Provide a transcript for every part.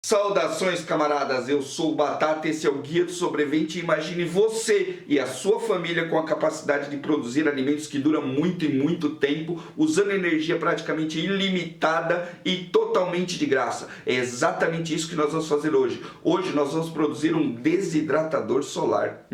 Saudações, camaradas, eu sou o Batata, esse é o Guia do Sobrevivente. Imagine você e a sua família com a capacidade de produzir alimentos que duram muito e muito tempo, usando energia praticamente ilimitada e totalmente de graça. É exatamente isso que nós vamos fazer hoje. Hoje nós vamos produzir um desidratador solar.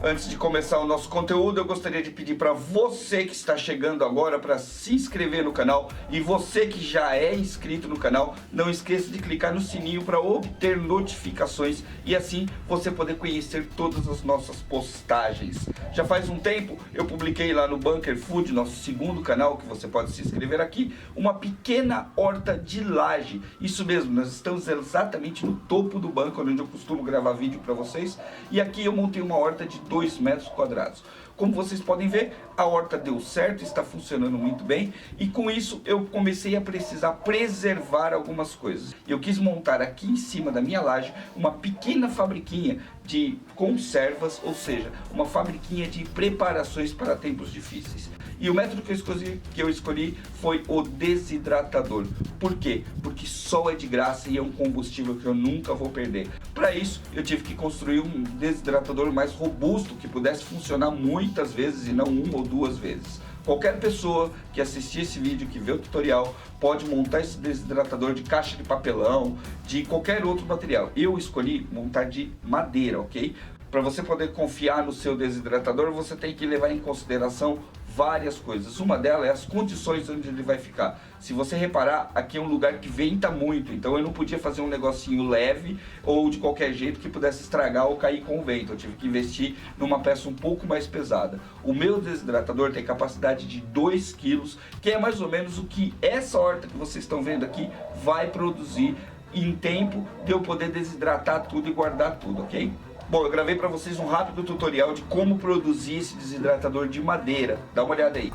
Antes de começar o nosso conteúdo, eu gostaria de pedir para você que está chegando agora para se inscrever no canal, e você que já é inscrito no canal, não esqueça de clicar no sininho para obter notificações e assim você poder conhecer todas as nossas postagens. Já faz um tempo eu publiquei lá no Bunker Food, nosso segundo canal, que você pode se inscrever aqui, uma pequena horta de laje. Isso mesmo, nós estamos exatamente no topo do bunker, onde eu costumo gravar vídeo para vocês, e aqui eu montei uma horta de 2 metros quadrados. Como vocês podem ver, a horta deu certo, está funcionando muito bem, e com isso eu comecei a precisar preservar algumas coisas. Eu quis montar aqui em cima da minha laje uma pequena fabriquinha de conservas, ou seja, uma fabriquinha de preparações para tempos difíceis. E o método que eu escolhi foi o desidratador. Por quê? Porque sol é de graça e é um combustível que eu nunca vou perder. Para isso, eu tive que construir um desidratador mais robusto, que pudesse funcionar muitas vezes e não uma ou duas vezes. Qualquer pessoa que assistir esse vídeo, que vê o tutorial, pode montar esse desidratador de caixa de papelão, de qualquer outro material. Eu escolhi montar de madeira, ok? Para você poder confiar no seu desidratador, você tem que levar em consideração várias coisas. Uma delas é as condições onde ele vai ficar. Se você reparar, aqui é um lugar que venta muito, então eu não podia fazer um negocinho leve ou de qualquer jeito que pudesse estragar ou cair com o vento. Eu tive que investir numa peça um pouco mais pesada. O meu desidratador tem capacidade de 2 kg, que é mais ou menos o que essa horta que vocês estão vendo aqui vai produzir em tempo de eu poder desidratar tudo e guardar tudo, ok? Bom, eu gravei para vocês um rápido tutorial de como produzir esse desidratador de madeira. Dá uma olhada aí.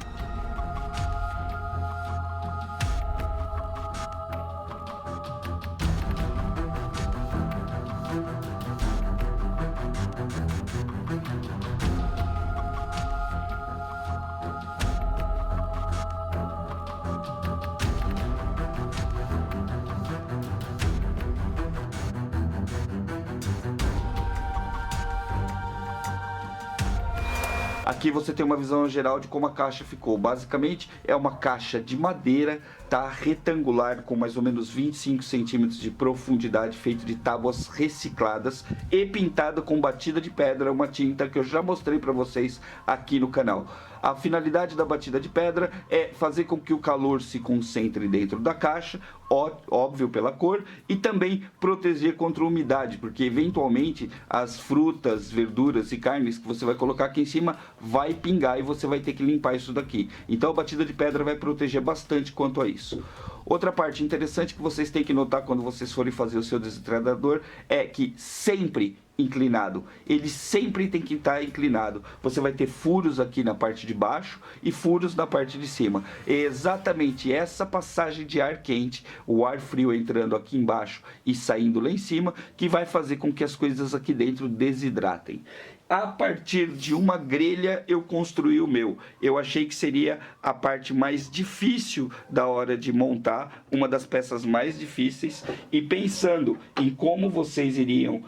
Aqui você tem uma visão geral de como a caixa ficou. Basicamente é uma caixa de madeira, tá, retangular, com mais ou menos 25 centímetros de profundidade, feito de tábuas recicladas e pintada com batida de pedra, uma tinta que eu já mostrei para vocês aqui no canal. A finalidade da batida de pedra é fazer com que o calor se concentre dentro da caixa, óbvio pela cor, e também proteger contra a umidade, porque eventualmente as frutas, verduras e carnes que você vai colocar aqui em cima vai pingar e você vai ter que limpar isso daqui. Então a batida de pedra vai proteger bastante quanto a isso. Outra parte interessante que vocês têm que notar quando vocês forem fazer o seu desidratador é que sempre inclinado, ele sempre tem que estar inclinado. Você vai ter furos aqui na parte de baixo e furos na parte de cima. É exatamente essa passagem de ar quente, o ar frio entrando aqui embaixo e saindo lá em cima, que vai fazer com que as coisas aqui dentro desidratem. A partir de uma grelha eu construí o meu. Eu achei que seria a parte mais difícil da hora de montar, uma das peças mais difíceis, e pensando em como vocês iriam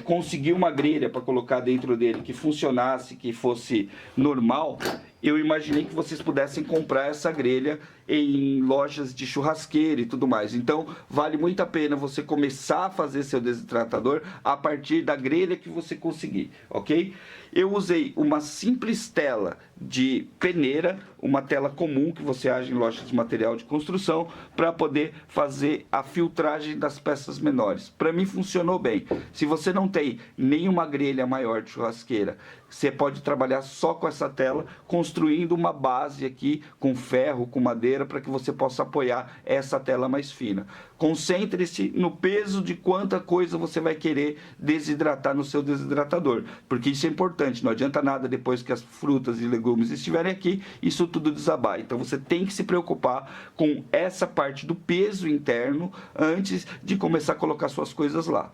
conseguir uma grelha para colocar dentro dele que funcionasse, que fosse normal, eu imaginei que vocês pudessem comprar essa grelha em lojas de churrasqueira e tudo mais. Então vale muito a pena você começar a fazer seu desidratador a partir da grelha que você conseguir, ok? Eu usei uma simples tela de peneira, uma tela comum que você acha em lojas de material de construção, para poder fazer a filtragem das peças menores. Para mim funcionou bem. Se você não tem nenhuma grelha maior de churrasqueira, você pode trabalhar só com essa tela, construindo uma base aqui com ferro, com madeira, para que você possa apoiar essa tela mais fina. Concentre-se no peso de quanta coisa você vai querer desidratar no seu desidratador, porque isso é importante. Não adianta nada depois que as frutas e legumes estiverem aqui, isso tudo desabar. Então você tem que se preocupar com essa parte do peso interno antes de começar a colocar suas coisas lá.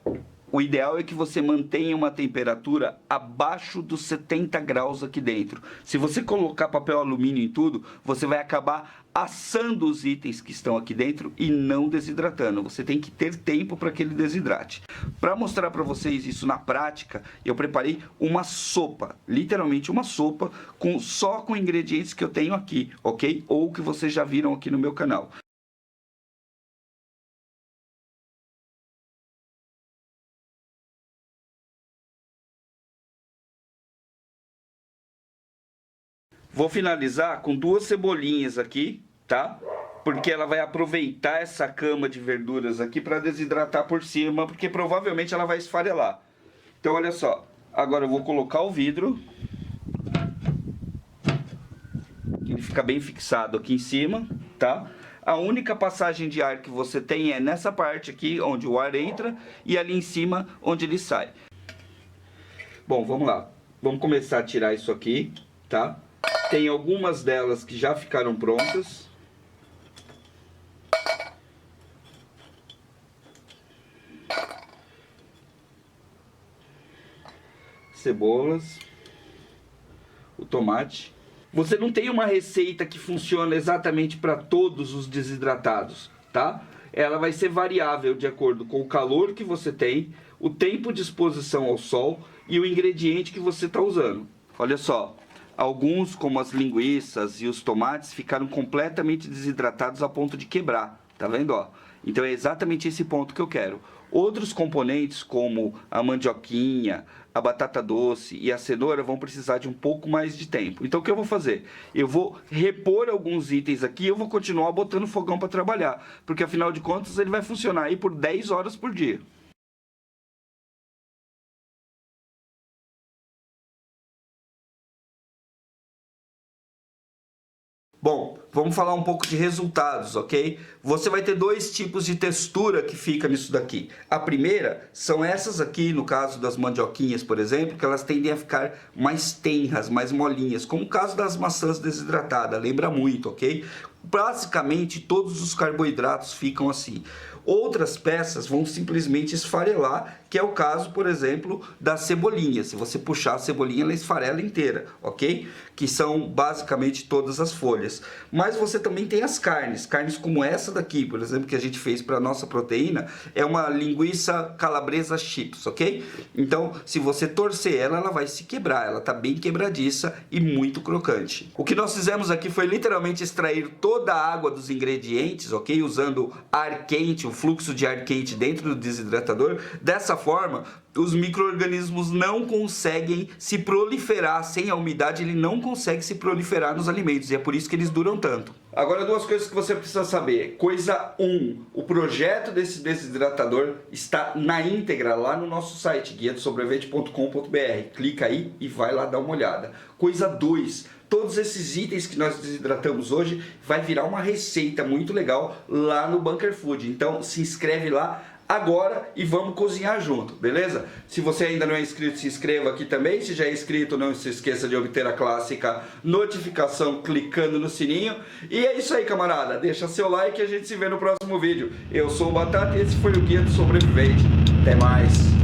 O ideal é que você mantenha uma temperatura abaixo dos 70 graus aqui dentro. Se você colocar papel alumínio em tudo, você vai acabar assando os itens que estão aqui dentro e não desidratando. Você tem que ter tempo para que ele desidrate. Para mostrar para vocês isso na prática, eu preparei uma sopa, literalmente uma sopa, só com ingredientes que eu tenho aqui, ok? Ou que vocês já viram aqui no meu canal. Vou finalizar com 2 cebolinhas aqui, tá? Porque ela vai aproveitar essa cama de verduras aqui para desidratar por cima, porque provavelmente ela vai esfarelar. Então olha só, agora eu vou colocar o vidro, ele fica bem fixado aqui em cima, tá? A única passagem de ar que você tem é nessa parte aqui, onde o ar entra, e ali em cima, onde ele sai. Bom, vamos lá. Vamos começar a tirar isso aqui, tá? Tem algumas delas que já ficaram prontas. Cebolas. O tomate. Você não tem uma receita que funciona exatamente para todos os desidratados, tá? Ela vai ser variável de acordo com o calor que você tem, o tempo de exposição ao sol e o ingrediente que você está usando. Olha só. Alguns, como as linguiças e os tomates, ficaram completamente desidratados a ponto de quebrar, tá vendo, ó? Então é exatamente esse ponto que eu quero. Outros componentes, como a mandioquinha, a batata doce e a cenoura, vão precisar de um pouco mais de tempo. Então o que eu vou fazer? Eu vou repor alguns itens aqui e eu vou continuar botando fogão para trabalhar, porque afinal de contas ele vai funcionar aí por 10 horas por dia. Bom, vamos falar um pouco de resultados, ok? Você vai ter 2 tipos de textura que fica nisso daqui. A primeira são essas aqui, no caso das mandioquinhas, por exemplo, que elas tendem a ficar mais tenras, mais molinhas, como o caso das maçãs desidratadas, lembra muito, ok? Basicamente, todos os carboidratos ficam assim. Outras peças vão simplesmente esfarelar, que é o caso, por exemplo, da cebolinha. Se você puxar a cebolinha, ela esfarela inteira, ok? Que são basicamente todas as folhas. Mas você também tem as carnes. Carnes como essa daqui, por exemplo, que a gente fez para a nossa proteína, é uma linguiça calabresa chips, ok? Então, se você torcer ela, ela vai se quebrar. Ela tá bem quebradiça e muito crocante. O que nós fizemos aqui foi literalmente extrair toda a água dos ingredientes, ok? Usando ar quente, o fluxo de ar quente dentro do desidratador. Dessa forma, os micro-organismos não conseguem se proliferar. Sem a umidade, ele não consegue se proliferar nos alimentos. E é por isso que eles duram tanto. Agora, 2 coisas que você precisa saber. Coisa 1, o projeto desse desidratador está na íntegra lá no nosso site, guiadosobrevivente.com.br. Clica aí e vai lá dar uma olhada. Coisa 2, todos esses itens que nós desidratamos hoje vai virar uma receita muito legal lá no Bunker Food. Então se inscreve lá agora e vamos cozinhar junto, beleza? Se você ainda não é inscrito, se inscreva aqui também. Se já é inscrito, não se esqueça de obter a clássica notificação clicando no sininho. E é isso aí, camarada. Deixa seu like e a gente se vê no próximo vídeo. Eu sou o Batata e esse foi o Guia do Sobrevivente. Até mais!